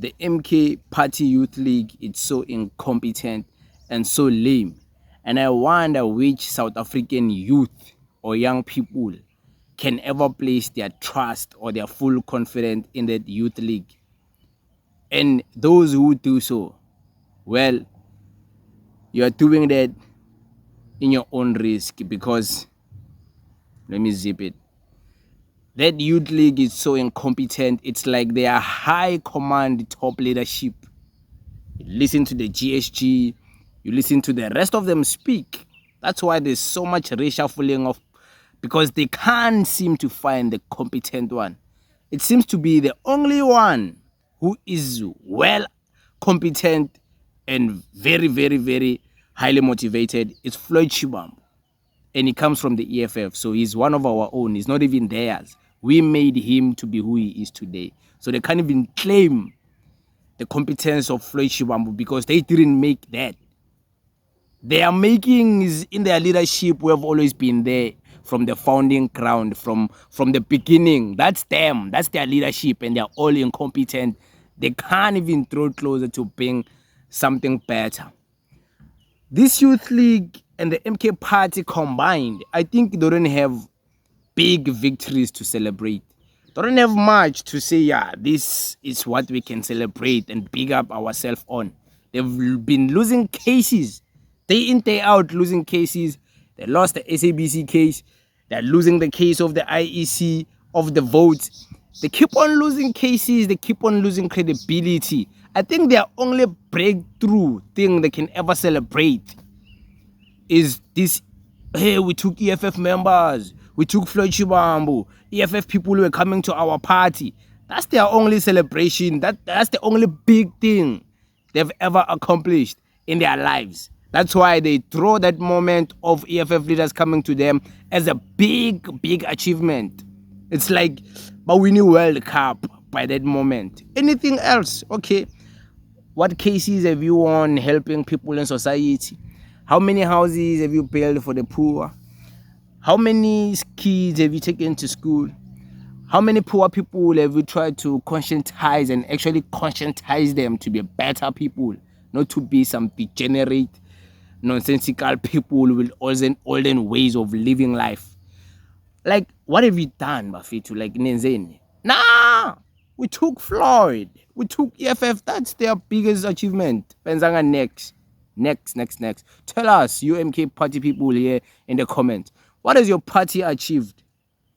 the MK Party Youth League, it's so incompetent and so lame. And I wonder which South African youth or young people can ever place their trust or their full confidence in that youth league. And those who do so, well, you are doing that in your own risk, because let me zip it. That youth league is so incompetent. It's like they are high command, top leadership. You listen to the GSG, you listen to the rest of them speak. That's why there's so much reshuffling of, because they can't seem to find the competent one. It seems to be the only one who is well competent and very, very, very highly motivated. It's Floyd Shibambu. And he comes from the EFF, so he's one of our own. He's not even theirs. We made him to be who he is today. So they can't even claim the competence of Floyd Shibambu because they didn't make that. Their making is in their leadership. We have always been there from the founding ground, from the beginning. That's them. That's their leadership, and they're all incompetent. They can't even throw closer to being something better. This youth league and the MK Party combined, I think they don't have big victories to celebrate. They don't have much to say, yeah, this is what we can celebrate and big up ourselves on. They've been losing cases, day in, day out, losing cases. They lost the SABC case. They're losing the case of the IEC, of the votes. They keep on losing cases. They keep on losing credibility. I think their only breakthrough thing they can ever celebrate is this: hey, we took EFF members, we took Floyd Shibambu, EFF people were coming to our party. That's their only celebration. That's the only big thing they've ever accomplished in their lives. That's why they throw that moment of EFF leaders coming to them as a big, big achievement. It's like but winning World Cup by that moment. Anything else, okay. What cases have you won helping people in society? How many houses have you built for the poor? How many kids have you taken to school? How many poor people have you tried to conscientize and actually conscientize them to be better people, not to be some degenerate, nonsensical people with olden ways of living life? Like, what have you done, Bafetu? Like, Nenzeni? Nah! We took Floyd. We took EFF. That's their biggest achievement. Penzanga next. Tell us, you MK Party people here in the comments. What has your party achieved?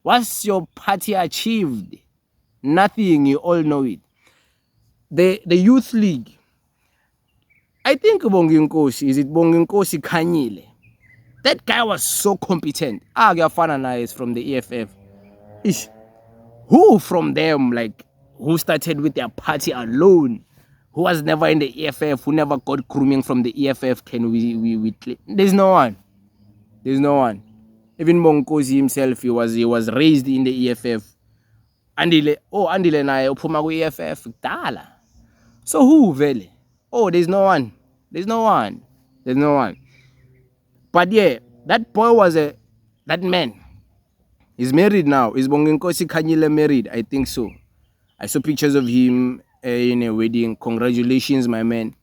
What's your party achieved? Nothing. You all know it. The Youth League. I think Bonginkosi, is it Bonginkosi Kanyile? That guy was so competent. Gyafana is from the EFF. Who from them, like, who started with their party alone, who was never in the EFF, who never got grooming from the EFF, can we claim? There's no one. Even Monkosi himself, he was raised in the EFF. Andile naye uphuma ku EFF kudala. So who vele? Oh, there's no one. But yeah, that boy that man. He's married now. Is Bonginkosi Kanyile married? I think so. I saw pictures of him in a wedding. Congratulations, my man.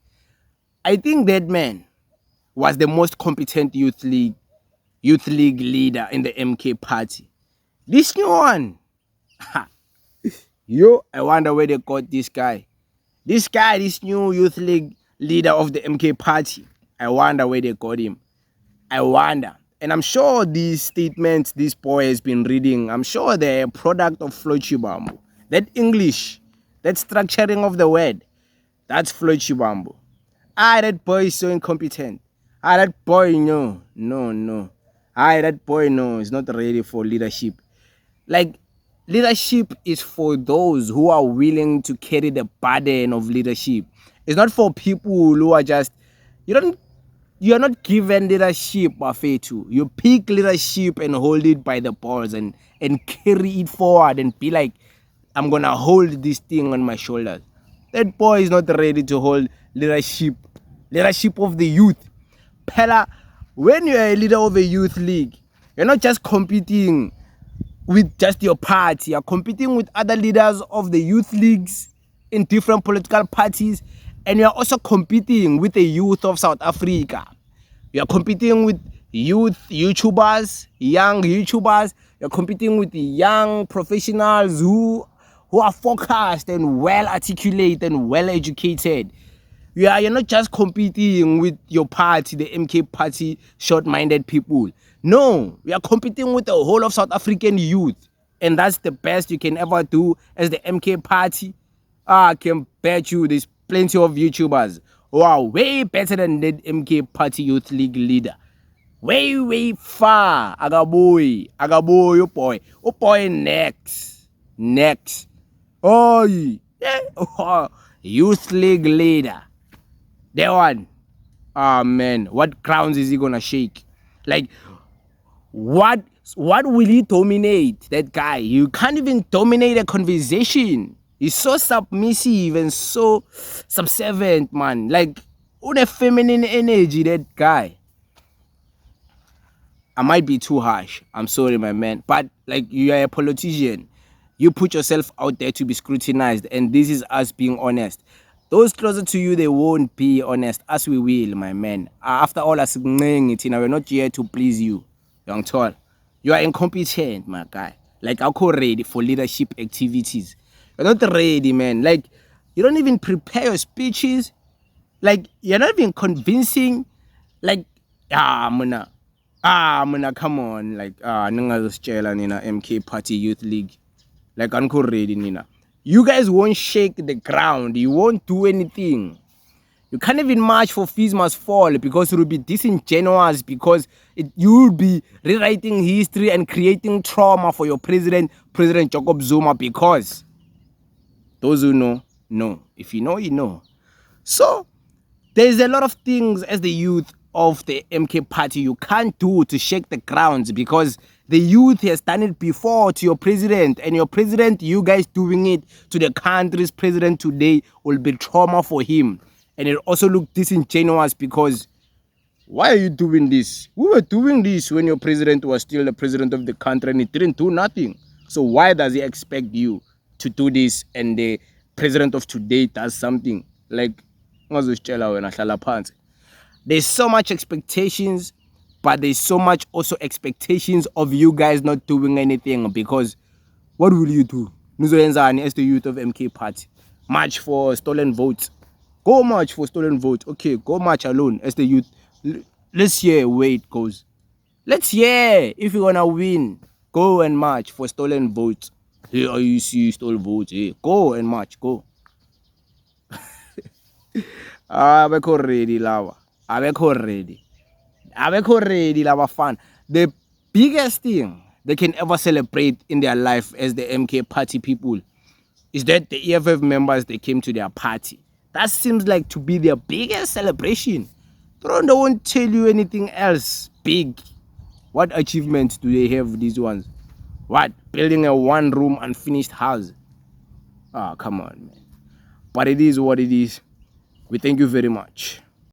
I think that man was the most competent youth league leader in the MK Party. This new one, I wonder where they got this guy. This new youth league leader of the MK Party. I wonder where they got him. I wonder. And I'm sure these statements this boy has been reading, I'm sure they're a product of Floyd Shibambu. That English, that structuring of the word, that's Floyd Shibambu. That boy is so incompetent. That boy, no. That boy, no, is not ready for leadership. Like, leadership is for those who are willing to carry the burden of leadership. It's not for people who are just, you're not given leadership, Bafetu. You pick leadership and hold it by the balls and carry it forward and be like, I'm going to hold this thing on my shoulders. That boy is not ready to hold leadership of the youth. Pella, when you're a leader of a youth league, you're not just competing with just your party. You're competing with other leaders of the youth leagues in different political parties, and you are also competing with the youth of South Africa. You are competing with youth YouTubers, young YouTubers. You're competing with the young professionals who are focused and well articulated and well educated. You're not just competing with your party, the MK party, short-minded people. No, we are competing with the whole of South African youth. And that's the best you can ever do as the MK party. I can bet you there's plenty of YouTubers who are way better than the MK party youth league leader. Way far. Agaboy, oh boy next. Oh, yeah. Youth league leader. That one. Ah, man, what crowns is he gonna shake? Like, what will he dominate? That guy, you can't even dominate a conversation. He's so submissive and so subservient, man. Like, what a feminine energy, that guy. I might be too harsh. I'm sorry, my man. But like, you are a politician. You put yourself out there to be scrutinized, and this is us being honest. Those closer to you, they won't be honest, as we will, my man. After all, we're not here to please you, young tall. You are incompetent, my guy. Like, I'm not ready for leadership activities. You're not ready, man. Like, you don't even prepare your speeches. Like, you're not even convincing. Like, muna, come on. Like, nina MK Party Youth League. Like, I'm not ready, nina. You guys won't shake the ground. You won't do anything. You can't even march for Fees Must Fall because it will be disingenuous, because you will be rewriting history and creating trauma for your President Jacob Zuma, because those who know. If you know, you know. So, there's a lot of things as the youth of the MK party you can't do to shake the grounds, because the youth has done it before to your president, and your president, you guys doing it to the country's president today will be trauma for him. And it also look disingenuous, because why are you doing this? We were doing this when your president was still the president of the country and he didn't do nothing. So why does he expect you to do this and the president of today does something? Like, there's so much expectations, but there's so much also expectations of you guys not doing anything, because what will you do? As the youth of MK party, march for stolen votes. Go march for stolen votes. Okay, go march alone as the youth. Let's hear where it goes. Let's hear if you're gonna win. Go and march for stolen votes. Here you see stolen votes. Hey, go and march. Go. Abekho ready lava. Abekho ready lava fan. The biggest thing they can ever celebrate in their life as the MK party people is that the EFF members, they came to their party. That seems like to be their biggest celebration. They won't tell you anything else big. What achievements do they have, these ones? What? Building a one-room unfinished house? Ah, come on, man. But it is what it is. We thank you very much.